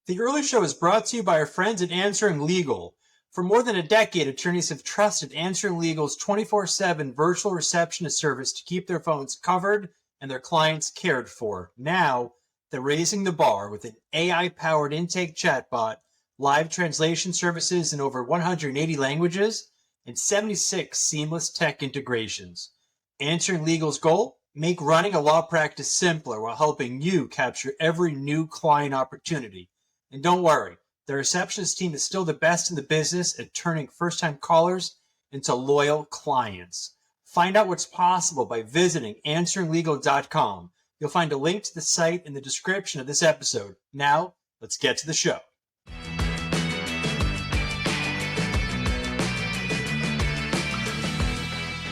The Earley Show is brought to you by our friends at Answering Legal. For more than a decade, attorneys have trusted Answering Legal's 24/7 virtual receptionist service to keep their phones covered and their clients cared for. Now, they're raising the bar with an AI-powered intake chatbot, live translation services in over 180 languages, and 76 seamless tech integrations. Answering Legal's goal? Make running a law practice simpler while helping you capture every new client opportunity. And don't worry, the receptionist team is still the best in the business at turning first-time callers into loyal clients. Find out what's possible by visiting answeringlegal.com. You'll find a link to the site in the description of this episode. Now, let's get to the show.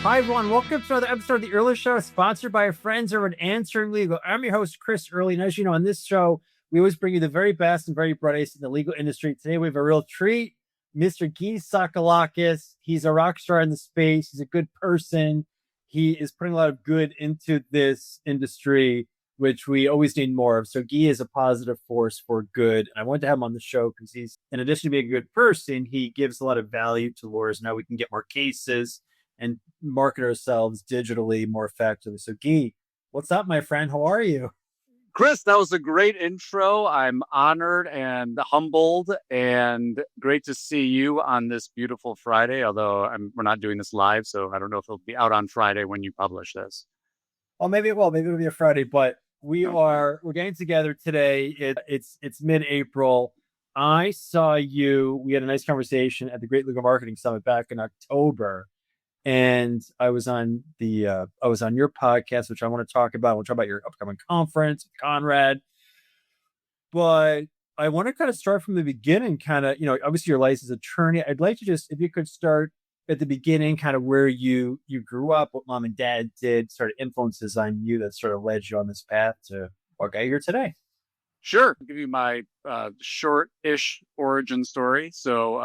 Hi, everyone. Welcome to another episode of The Earley Show, sponsored by our friends over at Answering Legal. I'm your host, Chris Earley. And as you know, on this show, we always bring you the very best and very brightest in the legal industry. Today, we have a real treat. Mr. Gyi Tsakalakis. He's a rock star in the space. He's a good person. He is putting a lot of good into this industry, which we always need more of. So Gyi is a positive force for good. And I wanted to have him on the show because he's, in addition to being a good person, he gives a lot of value to lawyers. Now we can get more cases and market ourselves digitally more effectively. So Gyi, what's up, my friend? How are you? Chris, that was a great intro. I'm honored and humbled, and great to see you on this beautiful Friday, although we're not doing this live, so I don't know if it'll be out on Friday when you publish this. Well, maybe it'll be a Friday, but we're getting together today. It's mid-April. I saw you. We had a nice conversation at the Great Legal Marketing Summit back in October. And I was on your podcast, which I want to talk about. We'll talk about your upcoming conference with Conrad. But I want to kind of start from the beginning, obviously you're a licensed attorney. I'd like to just, if you could start at the beginning, kind of where you grew up, what mom and dad did, sort of influences on you that sort of led you on this path to what got you here today. Sure. I'll give you my short-ish origin story. So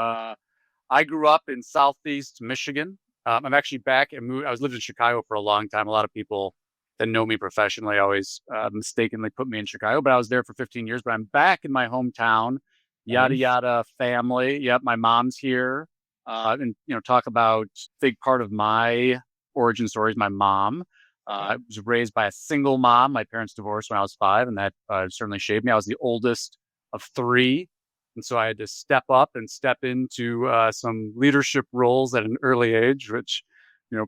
I grew up in Southeast Michigan. I'm actually back and moved. I was living in Chicago for a long time. A lot of people that know me professionally always mistakenly put me in Chicago, but I was there for 15 years. But I'm back in my hometown, yada, yada family. Yep, my mom's here. And, talk about big part of my origin story is my mom. I was raised by a single mom. My parents divorced when I was 5, and that certainly shaped me. I was the oldest of 3. And so I had to step up and step into some leadership roles at an early age, which,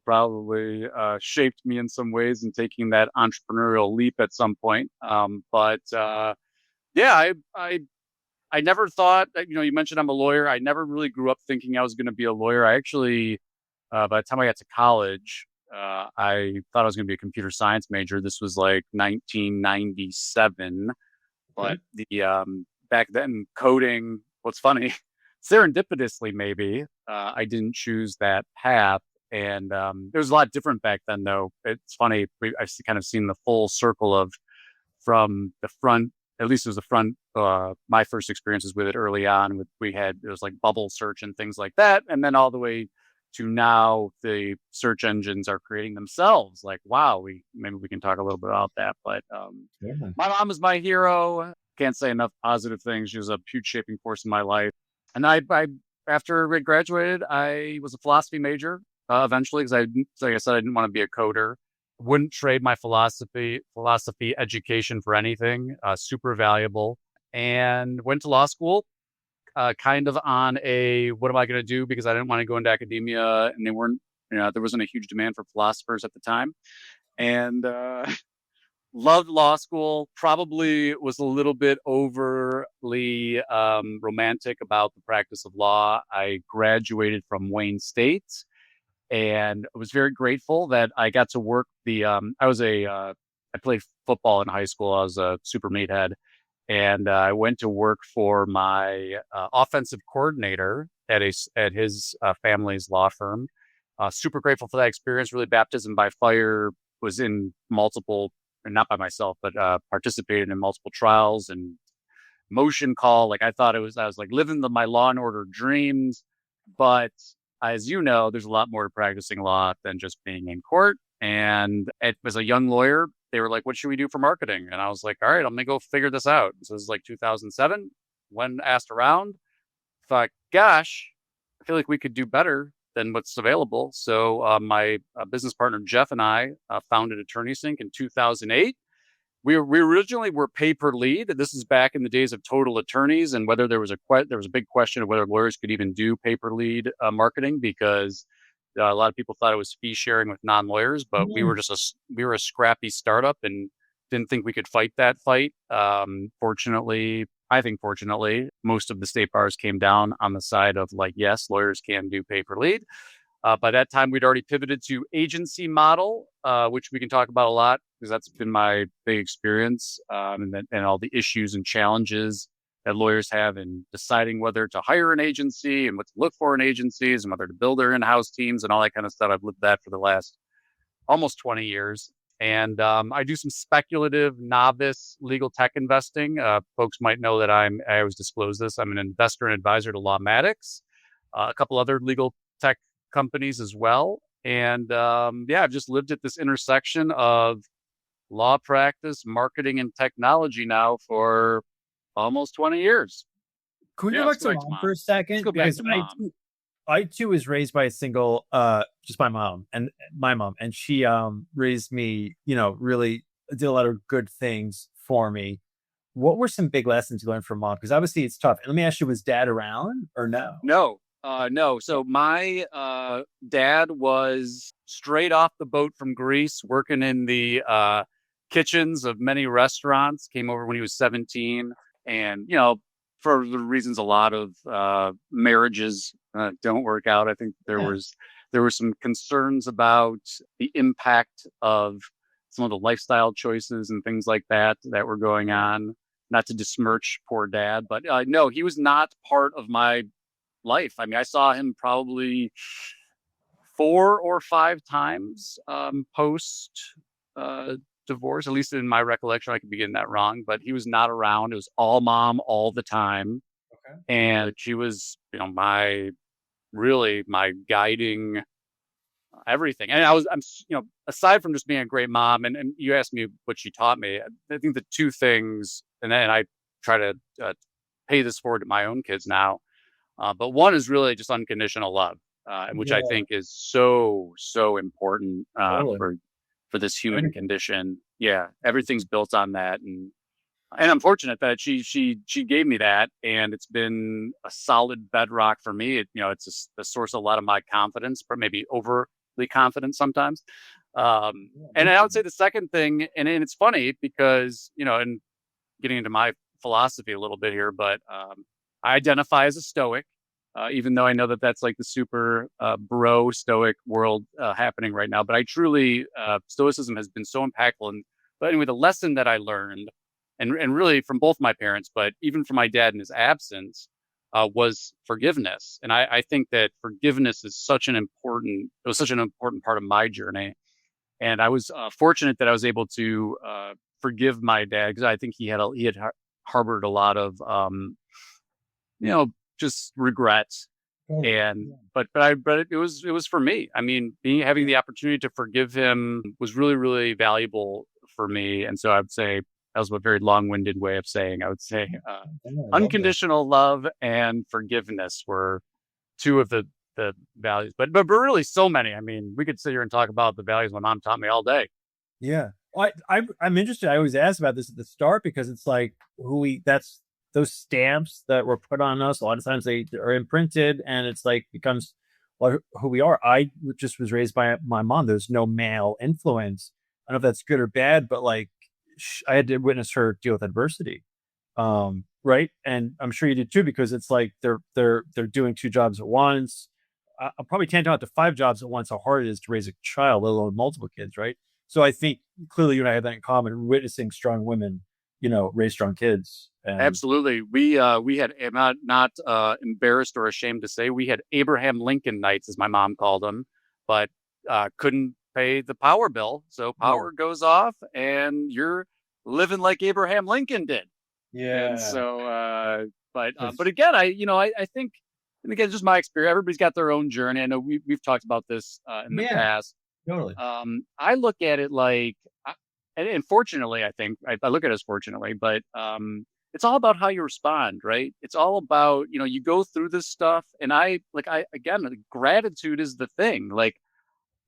probably shaped me in some ways in taking that entrepreneurial leap at some point. I never thought, you mentioned I'm a lawyer. I never really grew up thinking I was going to be a lawyer. I actually, by the time I got to college, I thought I was going to be a computer science major. This was like 1997. But back then, coding, what's funny, serendipitously maybe, I didn't choose that path. And it was a lot different back then, though. It's funny, I've kind of seen the full circle of from the front, at least it was the front, my first experiences with it early on. It was like bubble search and things like that. And then all the way to now, the search engines are creating themselves. Like, wow, maybe we can talk a little bit about that. But my mom is my hero. Can't say enough positive things. She was a huge shaping force in my life. And I after I graduated, I was a philosophy major eventually because like I said, I didn't want to be a coder. Wouldn't trade my philosophy education for anything. Super valuable. And went to law school, kind of on a what am I going to do, because I didn't want to go into academia, and there wasn't a huge demand for philosophers at the time. And loved law school, probably was a little bit overly romantic about the practice of law. I graduated from Wayne State and I was very grateful that I got to work I played football in high school. I was a super meathead, and I went to work for my offensive coordinator at his family's law firm. Super grateful for that experience. Really, baptism by fire. Was in multiple, not by myself, but participated in multiple trials and motion call. Like I was like living my Law and Order dreams. But as you know, there's a lot more to practicing law than just being in court. And as a young lawyer, they were like, what should we do for marketing? And I was like, all right, I'm going to go figure this out. So this is like 2007. when asked around, thought, gosh, I feel like we could do better than what's available. So my business partner, Jeff, and I founded AttorneySync in 2008. We originally were pay per lead. This is back in the days of total attorneys, and whether there was a big question of whether lawyers could even do pay per lead marketing, because a lot of people thought it was fee sharing with non lawyers. But we were a scrappy startup and didn't think we could fight that fight. Fortunately, most of the state bars came down on the side of like, yes, lawyers can do pay per lead. By that time, we'd already pivoted to agency model, which we can talk about a lot because that's been my big experience, and all the issues and challenges that lawyers have in deciding whether to hire an agency and what to look for in agencies and whether to build their in-house teams and all that kind of stuff. I've lived that for the last almost 20 years. And I do some speculative novice legal tech investing. Folks might know that I always disclose this. I'm an investor and advisor to Lawmatics, a couple other legal tech companies as well. And I've just lived at this intersection of law practice, marketing, and technology now for almost 20 years. Can we go back to mom for a second? Let's go back to mom. I too was raised by a single, just my mom, and she raised me, really did a lot of good things for me. What were some big lessons you learned from mom? Because obviously it's tough. And let me ask you, was dad around or no? No. So my dad was straight off the boat from Greece, working in the kitchens of many restaurants, came over when he was 17. And, for the reasons a lot of marriages don't work out, I think there were some concerns about the impact of some of the lifestyle choices and things like that were going on. Not to besmirch poor dad, but no, he was not part of my life. I mean, I saw him probably 4 or 5 times post divorce, at least in my recollection. I could be getting that wrong, but he was not around. It was all mom all the time. Okay. And she was, my guiding everything. And I'm aside from just being a great mom, and you asked me what she taught me, I think the two things, and then I try to pay this forward to my own kids now. But one is really just unconditional love, which I think is so important for this human condition. Yeah, everything's built on that, and I'm fortunate that she gave me that, and it's been a solid bedrock for me. It's a source of a lot of my confidence, but maybe overly confident sometimes. And I would say the second thing, and it's funny because and getting into my philosophy a little bit here, but I identify as a Stoic. Even though I know that that's like the super bro Stoic world happening right now. But I truly, Stoicism has been so impactful. But anyway, the lesson that I learned, and really from both my parents, but even from my dad in his absence, was forgiveness. And I think that forgiveness is such an important part of my journey. And I was fortunate that I was able to forgive my dad, because I think he had harbored a lot of, just regrets. But it was for me. I mean, having the opportunity to forgive him was really, really valuable for me. And so I would say that was a very long-winded way of saying, I would say unconditional love and forgiveness were two of the values, but really so many. I mean, we could sit here and talk about the values my mom taught me all day. Yeah. Well, I'm interested. I always ask about this at the start because it's like those stamps that were put on us, a lot of times they are imprinted, and it's like becomes who we are. I just was raised by my mom. There's no male influence. I don't know if that's good or bad, but like I had to witness her deal with adversity. Right. And I'm sure you did too, because it's like they're doing 2 jobs at once. I'll probably tend to 5 jobs at once, how hard it is to raise a child, let alone multiple kids. Right. So I think clearly you and I have that in common, witnessing strong women, raise strong kids. Absolutely. We had, I'm not embarrassed or ashamed to say, we had Abraham Lincoln nights, as my mom called them, but couldn't pay the power bill. So power goes off and you're living like Abraham Lincoln did. Yeah. And so, but again, I think, and again, just my experience, everybody's got their own journey. I know we've talked about this in the past. Totally. I look at it like, and fortunately, I think I look at it as fortunately, but it's all about how you respond, right? It's all about, you go through this stuff, and again, gratitude is the thing. Like,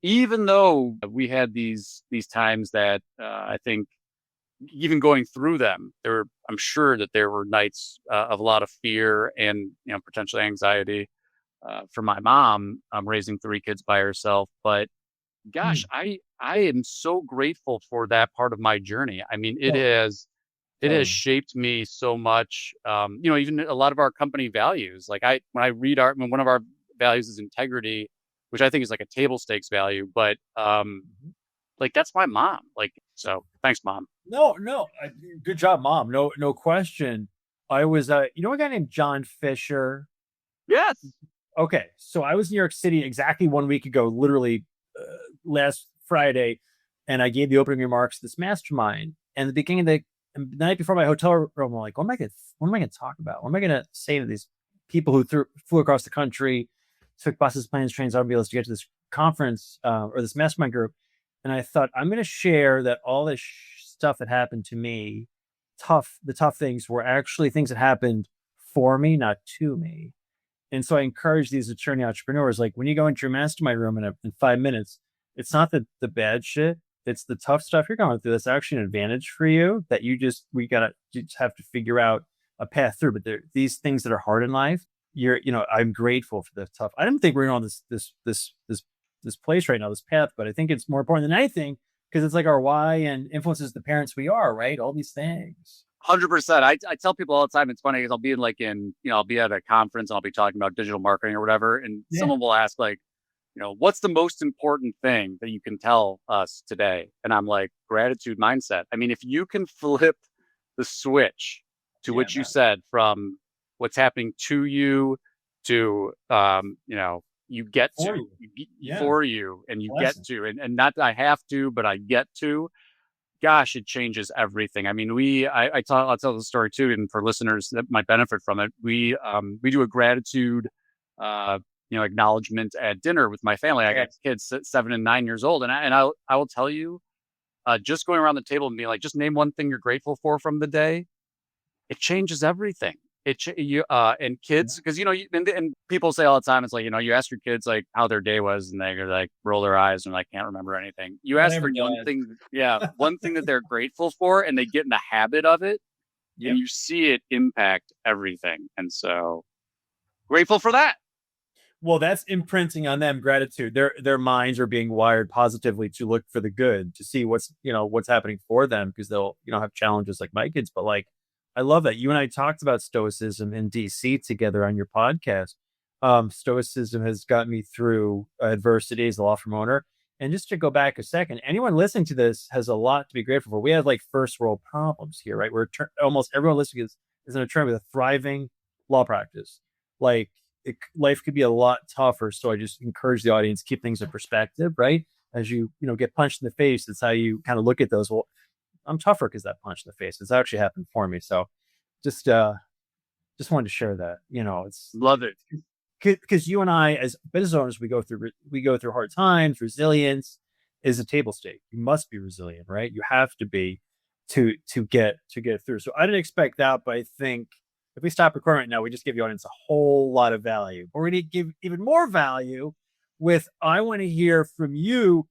even though we had these times that I think, even going through them, I'm sure that there were nights of a lot of fear and potential anxiety for my mom, raising 3 kids by herself. But gosh, Mm. I am so grateful for that part of my journey. I mean, Totally. it has shaped me so much. Even a lot of our company values. Like, when I read when one of our values is integrity, which I think is like a table stakes value, but Mhm. like, that's my mom. Like, so thanks, mom. No, good job, mom. No question. I was, a guy named John Fisher. Yes. Okay, so I was in New York City exactly 1 week ago, literally last Friday, and I gave the opening remarks to this mastermind. And the beginning of the night before my hotel room, I'm like, what am I gonna talk about? What am I gonna say to these people who flew across the country, took buses, planes, trains, automobiles to get to this conference or this mastermind group? And I thought, I'm gonna share that all this stuff that happened to me, the tough things, were actually things that happened for me, not to me. And so I encourage these attorney entrepreneurs, like, when you go into your mastermind room in 5 minutes, it's not the bad shit. It's the tough stuff you're going through. That's actually an advantage for you that you just have to figure out a path through. But these things that are hard in life, I'm grateful for the tough. I don't think we're on this place right now, this path, but I think it's more important than anything because it's like our why and influences the parents we are, right? All these things. 100%. I tell people all the time, it's funny because I'll be at a conference and I'll be talking about digital marketing or whatever. And Yeah. someone will ask, like, what's the most important thing that you can tell us today? And I'm like, gratitude mindset. I mean, if you can flip the switch to Yeah, what you man. said, from what's happening to you to, you get to, For you. Yeah. for you, and you get Blessing. to, and not that I have to, but I get to, gosh, it changes everything. I mean, I'll tell the story too, and for listeners that might benefit from it, we do a gratitude, acknowledgement at dinner with my family. I got Yes. kids 7 and 9 years old, and I will tell you, just going around the table and being like, just name one thing you're grateful for from the day. It changes everything. And kids, because and people say all the time, it's like, you ask your kids like how their day was, and they're like, roll their eyes and like, can't remember anything. You ask Whatever, for one guys. thing, yeah, one thing that they're grateful for, and they get in the habit of it, and Yep. you see it impact everything. And so, grateful for that. Well, that's imprinting on them gratitude. Their minds are being wired positively to look for the good, to see what's happening for them, because they'll have challenges like my kids. But like, I love that you and I talked about stoicism in DC together on your podcast. Stoicism has got me through adversity as a law firm owner. And just to go back a second, anyone listening to this has a lot to be grateful for. We have like first world problems here, right? Almost everyone listening is an attorney with a thriving law practice. Like, life could be a lot tougher. So I just encourage the audience, keep things in perspective, right? As you get punched in the face, that's how you kind of look at those. Well, I'm tougher because that punch in the face. It's actually happened for me. So just wanted to share that. It's Love it. because you and I, as business owners, we go through hard times. Resilience is a table stake. You must be resilient, right? You have to be to get through. So I didn't expect that, but I think if we stop recording right now, we just give the audience a whole lot of value. But we're going to give even more value with, I want to hear from you.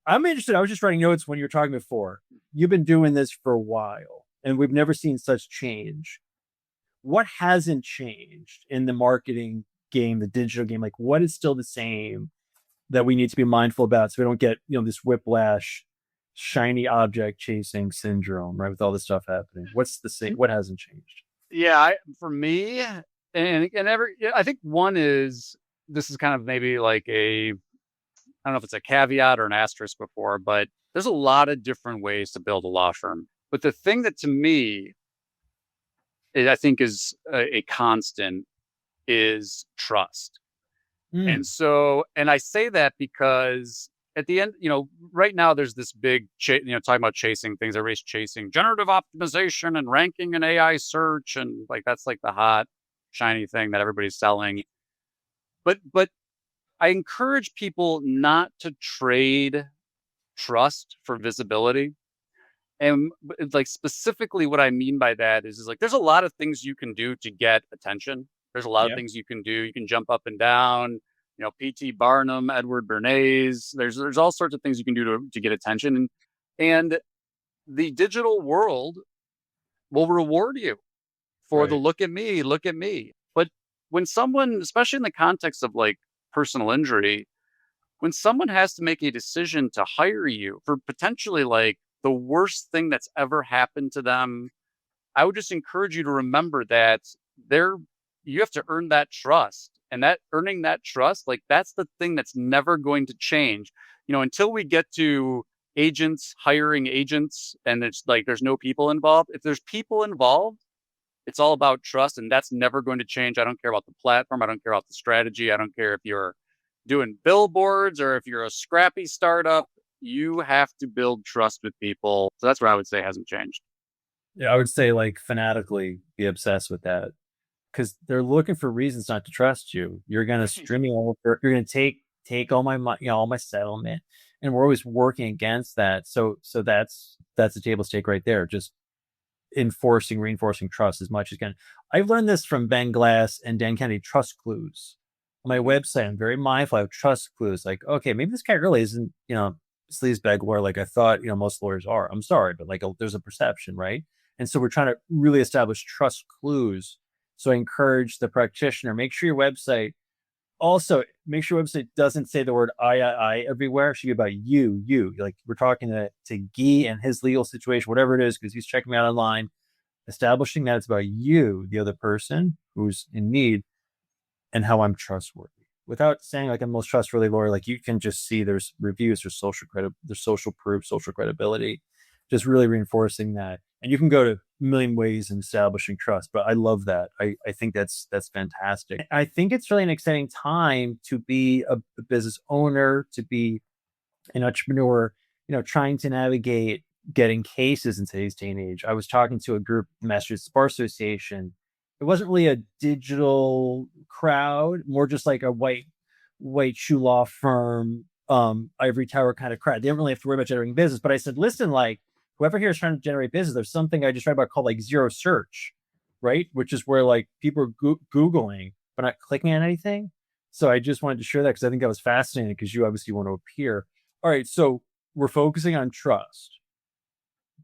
I'm interested. I was just writing notes when you were talking before. You've been doing this for a while, and we've never seen such change. What hasn't changed in the marketing game, the digital game? Like, what is still the same that we need to be mindful about so we don't get this whiplash, shiny object chasing syndrome, right? With all this stuff happening, what's the same? What hasn't changed? Yeah, for me, I think one is, this is kind of maybe like I don't know if it's a caveat or an asterisk before, but there's a lot of different ways to build a law firm. But the thing that to me, I think is a constant, is trust. And Mm. so, and I say that because at the end, right now there's this big, talking about chasing things. Everybody's chasing generative optimization and ranking and AI search. And like, that's like the hot, shiny thing that everybody's selling. But I encourage people not to trade trust for visibility. And like specifically what I mean by that is like there's a lot of things you can do to get attention. There's a lot of Yeah. things you can do. You can jump up and down, P.T. Barnum, Edward Bernays. There's all sorts of things you can do to get attention. And the digital world will reward you for the Right. look at me, look at me. But when someone, especially in the context of like personal injury, when someone has to make a decision to hire you for potentially like the worst thing that's ever happened to them, I would just encourage you to remember that there you have to earn that trust. And that earning that trust, like that's the thing that's never going to change. Until we get to agents hiring agents and it's like there's no people involved. If there's people involved, it's all about trust, and that's never going to change. I don't care about the platform. I don't care about the strategy. I don't care if you're doing billboards or if you're a scrappy startup. You have to build trust with people. So that's what I would say hasn't changed. Yeah, I would say like fanatically be obsessed with that because they're looking for reasons not to trust you. You're gonna stream me over. You're gonna take all my money, all my settlement, and we're always working against that. So that's a table stake right there. Just reinforcing trust as much as can. I've learned this from Ben Glass and Dan Kennedy. Trust clues on my website. I'm very mindful of trust clues. Like, okay, maybe this guy really isn't, sleazebag lawyer like I thought, most lawyers are. I'm sorry, but like there's a perception, right? And so we're trying to really establish trust clues. So I encourage the practitioner, make sure your website doesn't say the word I everywhere. It should be about you. Like we're talking to Gyi and his legal situation, whatever it is, because he's checking me out online, establishing that it's about you, the other person who's in need, and how I'm trustworthy. Without saying like I'm the most trustworthy lawyer, like you can just see there's reviews, there's social proof, social credibility, just really reinforcing that. And you can go to a million ways in establishing trust, but I love that. I think that's fantastic. I think it's really an exciting time to be a business owner, to be an entrepreneur, trying to navigate getting cases in today's day and age. I was talking to a group, the Massachusetts Bar Association. It wasn't really a digital crowd, more just like a white shoe law firm, ivory tower kind of crowd. They didn't really have to worry about generating business. But I said, listen, like whoever here is trying to generate business, there's something I just read about called like zero search, right? Which is where like people are Googling, but not clicking on anything. So I just wanted to share that because I think that was fascinating because you obviously want to appear. All right. So we're focusing on trust,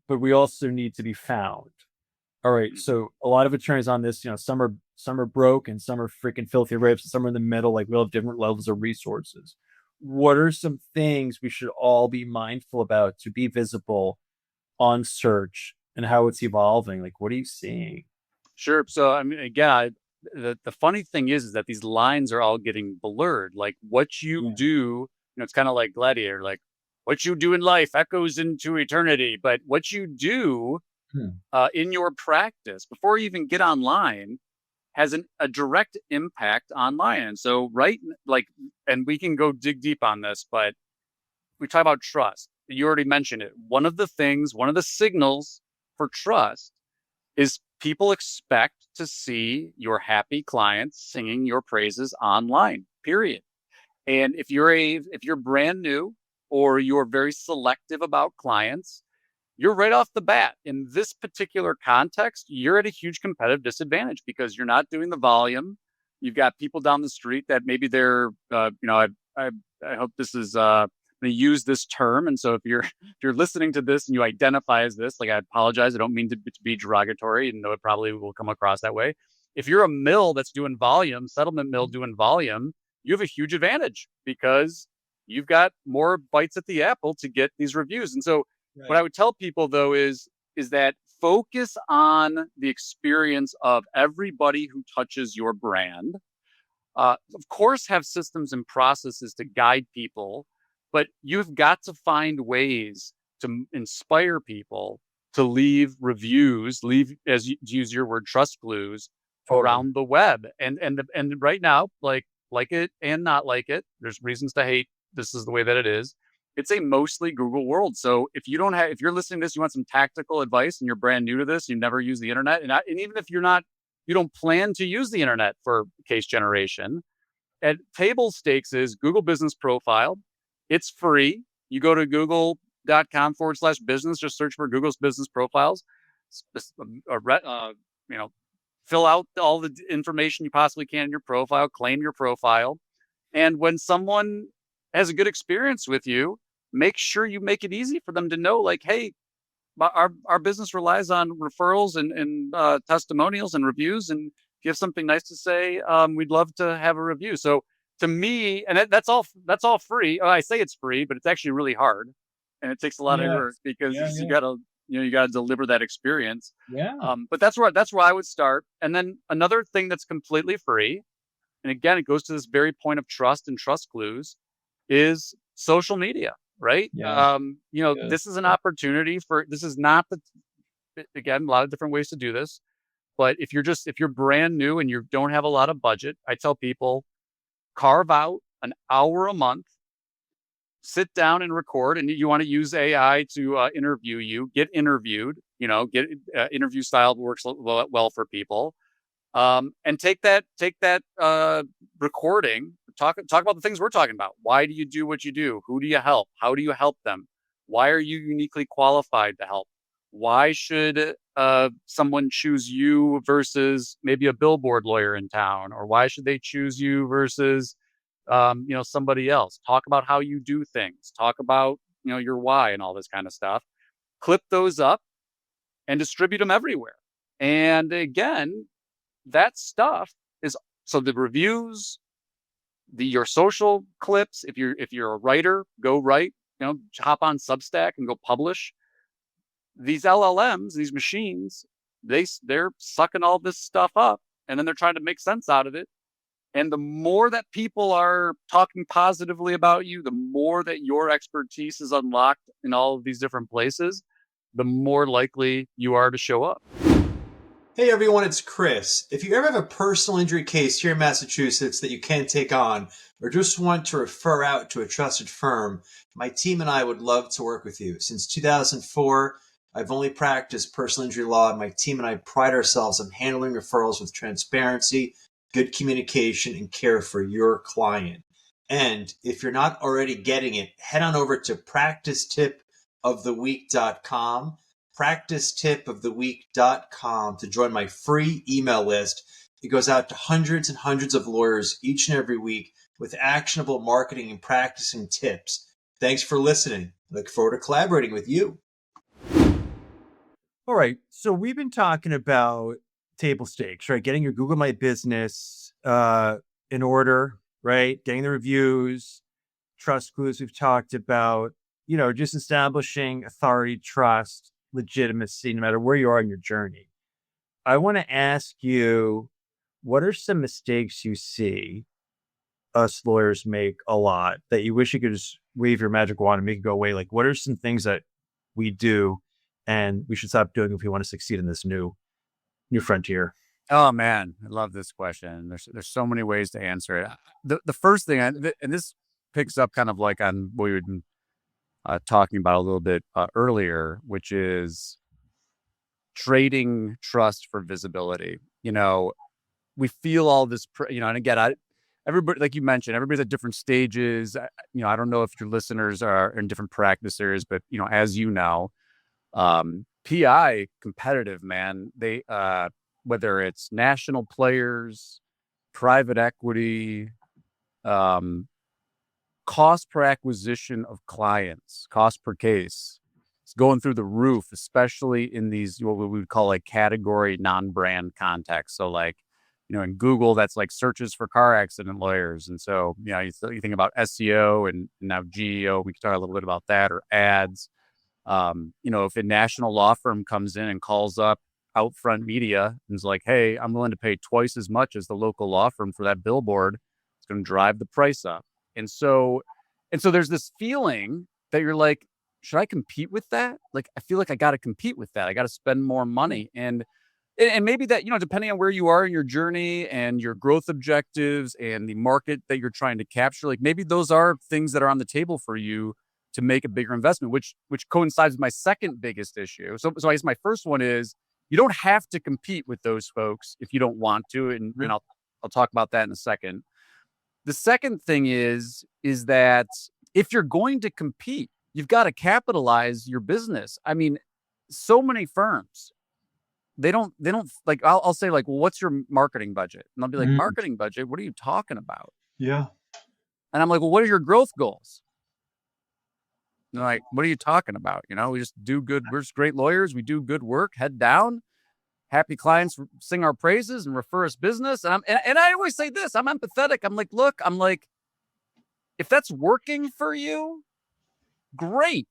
but we also need to be found. All right. So a lot of attorneys on this, some are broke and some are freaking filthy rips, and some are in the middle. Like we all have different levels of resources. What are some things we should all be mindful about to be visible on search and how it's evolving? Like, what are you seeing? Sure. So, I mean, again, the funny thing is that these lines are all getting blurred. Like what you do, it's kind of like Gladiator, like what you do in life echoes into eternity. But what you do in your practice before you even get online has a direct impact online. And so, and we can go dig deep on this, but we talk about trust. You already mentioned it. One of the signals for trust is people expect to see your happy clients singing your praises online, period. And if you're brand new or you're very selective about clients, you're right off the bat in this particular context, you're at a huge competitive disadvantage because you're not doing the volume. You've got people down the street that maybe they're, I hope this is, they use this term. And so if you're listening to this and you identify as this, like I apologize, I don't mean to be derogatory, and though it probably will come across that way. If you're a mill that's doing volume, settlement mill doing volume, you have a huge advantage because you've got more bites at the apple to get these reviews. And so what I would tell people though is that focus on the experience of everybody who touches your brand. Of course, have systems and processes to guide people, but you've got to find ways to inspire people to leave reviews, as you use your word, trust clues around the web. And right now, like it and not like it, there's reasons to hate. This is the way that it is. It's a mostly Google world. So if you're listening to this, you want some tactical advice and you're brand new to this, you never use the internet. And even if you don't plan to use the internet for case generation, at table stakes is Google Business Profile. It's free. You go to Google, google.com/business. Just search for Google's business profiles. You know, fill out all the information you possibly can in your profile, claim your profile. And when someone has a good experience with you, make sure you make it easy for them to know, like, hey, our business relies on referrals and testimonials and reviews. And if you have something nice to say, we'd love to have a review. So to me, and that's all free. I say it's free, but it's actually really hard, and it takes a lot of work because you gotta deliver that experience. Yeah. But that's where I would start. And then another thing that's completely free, and again, it goes to this very point of trust and trust clues, is social media, right? Yeah. This is an opportunity this is not again, a lot of different ways to do this. But if you're brand new and you don't have a lot of budget, I tell people, carve out an hour a month, sit down and record, and you want to use AI to interview you, get interviewed, get interview style works well for people. And take that recording, talk about the things we're talking about. Why do you do what you do? Who do you help? How do you help them? Why are you uniquely qualified to help? Why should someone choose you versus maybe a billboard lawyer in town? Or why should they choose you versus somebody else? Talk about how you do things. Talk about your why and all this kind of stuff. Clip those up and distribute them everywhere. And again, that stuff is, so the reviews, your social clips. If you're a writer, go write. Hop on Substack and go publish. These LLMs, these machines, they're sucking all this stuff up, and then they're trying to make sense out of it. And the more that people are talking positively about you, the more that your expertise is unlocked in all of these different places, the more likely you are to show up. Hey everyone, it's Chris. If you ever have a personal injury case here in Massachusetts that you can't take on, or just want to refer out to a trusted firm, my team and I would love to work with you. Since 2004, I've only practiced personal injury law, and my team and I pride ourselves on handling referrals with transparency, good communication, and care for your client. And if you're not already getting it, head on over to practicetipoftheweek.com, practicetipoftheweek.com to join my free email list. It goes out to hundreds and hundreds of lawyers each and every week with actionable marketing and practicing tips. Thanks for listening. I look forward to collaborating with you. All right. So we've been talking about table stakes, right? Getting your Google My Business in order, right? Getting the reviews, trust clues we've talked about, just establishing authority, trust, legitimacy, no matter where you are in your journey. I want to ask you, what are some mistakes you see us lawyers make a lot that you wish you could just wave your magic wand and make it go away? Like, what are some things that we do and we should stop doing if we want to succeed in this new frontier? Oh man, I love this question. There's so many ways to answer it. The first thing, and this picks up kind of like on what we were talking about a little bit earlier, which is trading trust for visibility. We feel all this, and again, everybody, like you mentioned, everybody's at different stages. I don't know if your listeners are in different practice areas, but as PI competitive, man. They whether it's national players, private equity, cost per acquisition of clients, cost per case, it's going through the roof, especially in these what we would call like category non-brand context. So like, in Google, that's like searches for car accident lawyers. And so, you think about SEO and now GEO, we can talk a little bit about that, or ads. If a national law firm comes in and calls up Outfront Media and is like, hey, I'm willing to pay twice as much as the local law firm for that billboard, it's going to drive the price up. And so there's this feeling that you're like, should I compete with that? Like, I feel like I got to compete with that. I got to spend more money. And maybe that, depending on where you are in your journey and your growth objectives and the market that you're trying to capture, like maybe those are things that are on the table for you to make a bigger investment, which coincides with my second biggest issue. So I guess my first one is, you don't have to compete with those folks if you don't want to. And I'll talk about that in a second. The second thing is that if you're going to compete, you've got to capitalize your business. I mean, so many firms, they don't like, I'll say like, well, what's your marketing budget? And they'll be like, marketing budget? What are you talking about? Yeah. And I'm like, well, what are your growth goals? And they're like, what are you talking about? We just do good. We're just great lawyers. We do good work, head down, happy clients sing our praises and refer us business. And I always say this, I'm empathetic. I'm like, look, if that's working for you, great.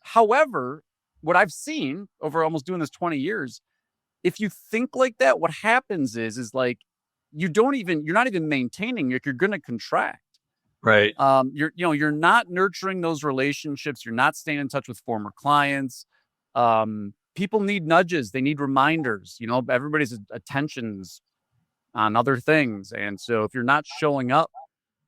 However, what I've seen over almost doing this 20 years, if you think like that, what happens is like, you're not even maintaining, you're going to contract. Right. You're not nurturing those relationships. You're not staying in touch with former clients. People need nudges. They need reminders. Everybody's attention's on other things. And so if you're not showing up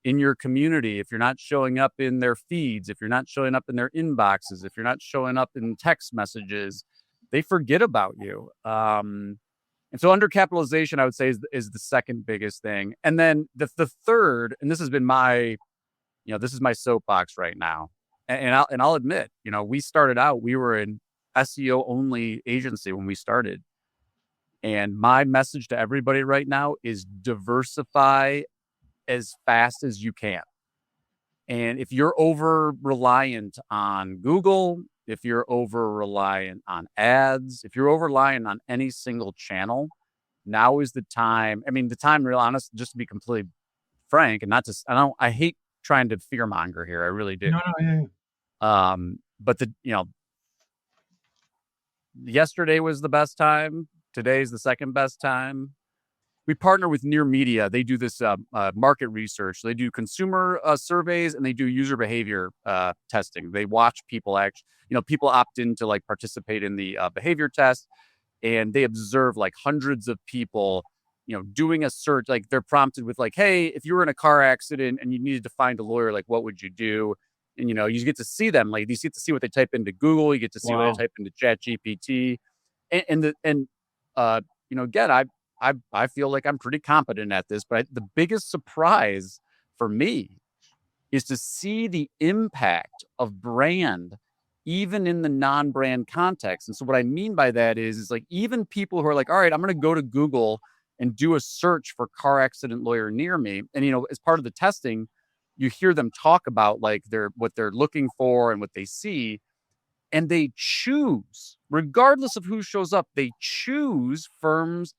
in your community, if you're not showing up in their feeds, if you're not showing up in their inboxes, if you're not showing up in text messages, they forget about you. And so undercapitalization, I would say, is the second biggest thing. And then the third, and this has been this is my soapbox right now. And I'll admit, we started out, we were an SEO only agency when we started. And my message to everybody right now is diversify as fast as you can. And if you're over reliant on Google, if you're over reliant on ads, if you're over reliant on any single channel, now is the time. I mean, the time, real honest, just to be completely frank, and I hate trying to fear monger here. I really do. No, yeah. But yesterday was the best time. Today's the second best time. We partner with Near Media. They do this market research. They do consumer surveys, and they do user behavior testing. They watch people people opt in to like participate in the behavior test, and they observe like hundreds of people, doing a search. Like they're prompted with like, hey, if you were in a car accident and you needed to find a lawyer, like what would you do? And, you get to see them, like you get to see what they type into Google. You get to see what they type into ChatGPT. Again, I feel like I'm pretty competent at this, but the biggest surprise for me is to see the impact of brand, even in the non-brand context. And so what I mean by that is like, even people who are like, all right, I'm going to go to Google and do a search for car accident lawyer near me. And, as part of the testing, you hear them talk about like what they're looking for and what they see. And they choose, regardless of who shows up, they choose firms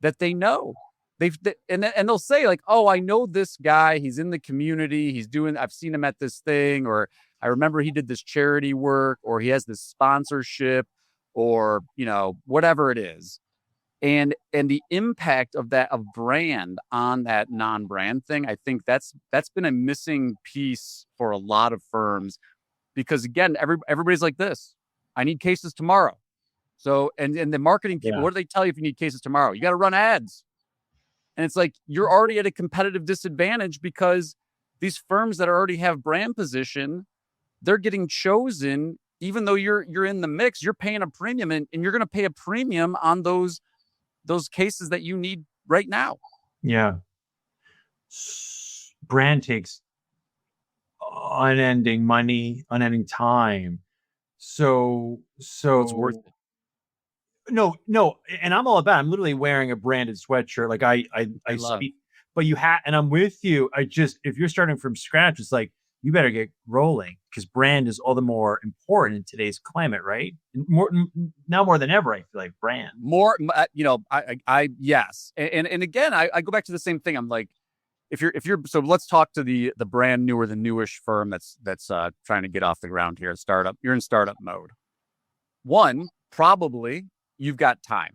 that they know. And they'll say like, oh, I know this guy. He's in the community. I've seen him at this thing, or I remember he did this charity work, or he has this sponsorship, or, whatever it is. And the impact of brand on that non-brand thing, I think that's been a missing piece for a lot of firms, because again, everybody's like this. I need cases tomorrow. So, and the marketing people, what do they tell you if you need cases tomorrow? You got to run ads. And it's like, you're already at a competitive disadvantage, because these firms that already have brand position, they're getting chosen, even though you're in the mix, you're paying a premium, and you're going to pay a premium on those cases that you need right now. Yeah. Brand takes unending money, unending time. So it's worth it. No, and I'm all about. I'm literally wearing a branded sweatshirt. Like I speak, but and I'm with you. If you're starting from scratch, it's like you better get rolling, because brand is all the more important in today's climate, right? Now more than ever, I feel like brand more. Yes, and again, I go back to the same thing. I'm like, if you're so let's talk to the brand new or the newish firm that's trying to get off the ground here. You're in startup mode. One, probably you've got time,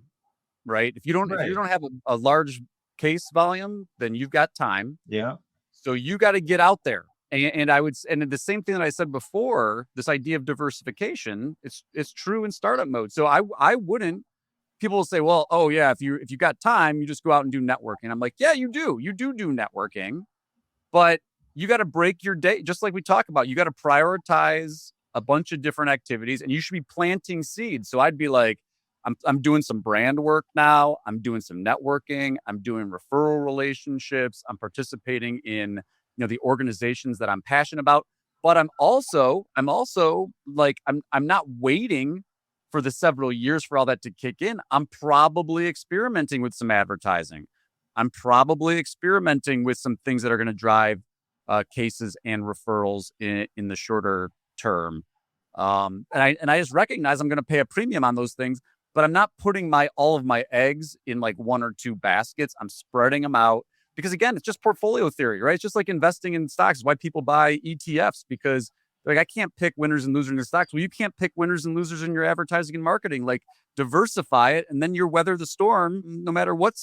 right? If you don't have a large case volume, then you've got time. Yeah. So you got to get out there. And the same thing that I said before, this idea of diversification, it's true in startup mode. So I wouldn't. People will say, well, oh yeah, if you got time, you just go out and do networking. I'm like, yeah, you do networking, but you got to break your day. Just like we talk about, you got to prioritize a bunch of different activities, and you should be planting seeds. So I'd be like, I'm doing some brand work now. I'm doing some networking. I'm doing referral relationships. I'm participating in, the organizations that I'm passionate about. But I'm also like, I'm not waiting for the several years for all that to kick in. I'm probably experimenting with some advertising. I'm probably experimenting with some things that are going to drive cases and referrals in the shorter term. And I just recognize I'm going to pay a premium on those things, but I'm not putting all of my eggs in like one or two baskets. I'm spreading them out because, again, it's just portfolio theory, right? It's just like investing in stocks. It's why people buy ETFs, because like, I can't pick winners and losers in the stocks. Well, you can't pick winners and losers in your advertising and marketing. Like, diversify it, and then you'll weather the storm no matter what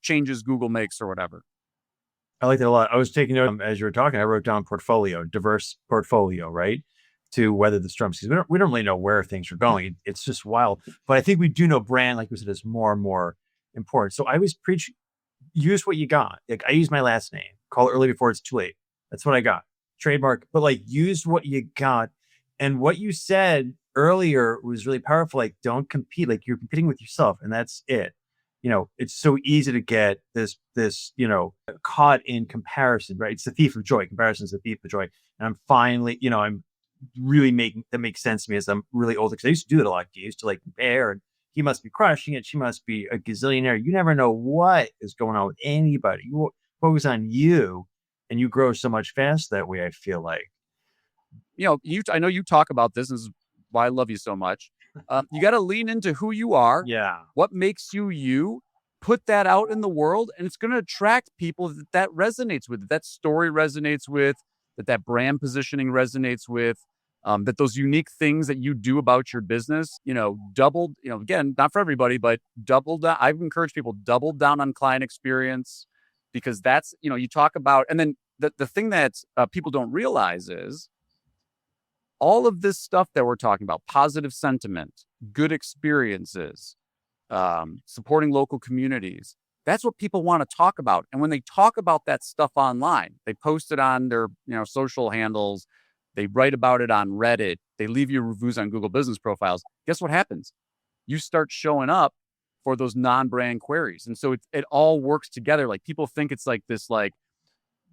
changes Google makes or whatever. I like that a lot. I was taking note as you were talking. I wrote down portfolio, diverse portfolio, right? To weather the storms. Because we don't really know where things are going. It's just wild. But I think we do know brand, like we said, is more and more important. So I always preach, use what you got. Like, I use my last name. Call it early before it's too late. That's what I got. Trademark. But like, use what you got. And what you said earlier was really powerful. Like, don't compete. Like, you're competing with yourself, and that's it. It's so easy to get this, caught in comparison, right? It's the thief of joy. Comparison is the thief of joy. And I'm finally, I'm really making that make sense to me as I'm really old. Because I used to do it a lot. I used to like compare, and he must be crushing it. She must be a gazillionaire. You never know what is going on with anybody. You focus on you, and you grow so much faster that way, I feel like. I know you talk about this. This is why I love you so much. You got to lean into who you are. Yeah. What makes you, put that out in the world, and it's going to attract people that resonates with, that story resonates with, that brand positioning resonates with, that those unique things that you do about your business, doubled, again, not for everybody, but double down. I've encouraged people double down on client experience, because that's, you talk about, and then the thing that people don't realize is, all of this stuff that we're talking about, positive sentiment, good experiences, supporting local communities, that's what people want to talk about. And when they talk about that stuff online, they post it on their social handles, they write about it on Reddit, they leave you reviews on Google business profiles. Guess what happens? You start showing up for those non-brand queries. And so it all works together. Like, people think it's like this, like,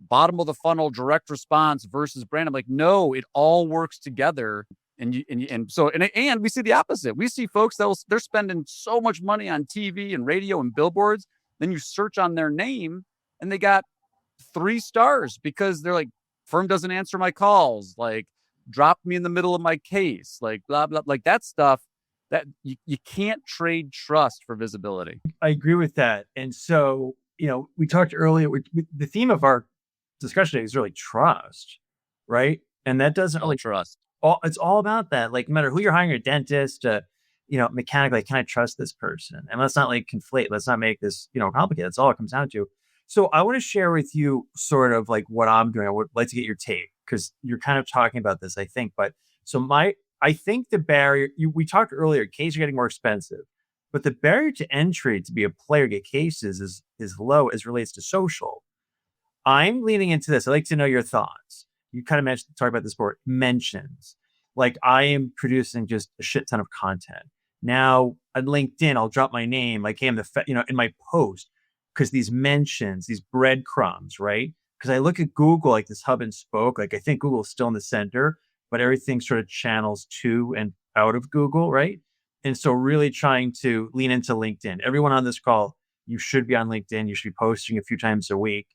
bottom of the funnel direct response versus brand. I'm like, no, it all works together. And we see the opposite. We see folks they're spending so much money on TV and radio and billboards. Then you search on their name and they got 3 stars because they're like, firm doesn't answer my calls, like, dropped me in the middle of my case, like, blah, blah, like that stuff that you can't trade trust for visibility. I agree with that. And so, we talked earlier, the theme of our discussion today is really trust, right? And that doesn't really trust. It's all about that. Like, no matter who you're hiring, a dentist, mechanic, like, can I trust this person? And let's not like conflate. Let's not make this, complicated. That's all it comes down to. So I want to share with you sort of like what I'm doing. I would like to get your take, because you're kind of talking about this, I think. But so I think the barrier, we talked earlier, cases are getting more expensive, but the barrier to entry to be a player, get cases is low as relates to social. I'm leaning into this. I'd like to know your thoughts. You kind of talk about this before, mentions. Like, I am producing just a shit ton of content. Now on LinkedIn, I'll drop my name, like, hey, I'm in my post, because these mentions, these breadcrumbs, right? Because I look at Google like this hub and spoke. Like, I think Google's still in the center, but everything sort of channels to and out of Google, right? And so really trying to lean into LinkedIn. Everyone on this call, you should be on LinkedIn. You should be posting a few times a week.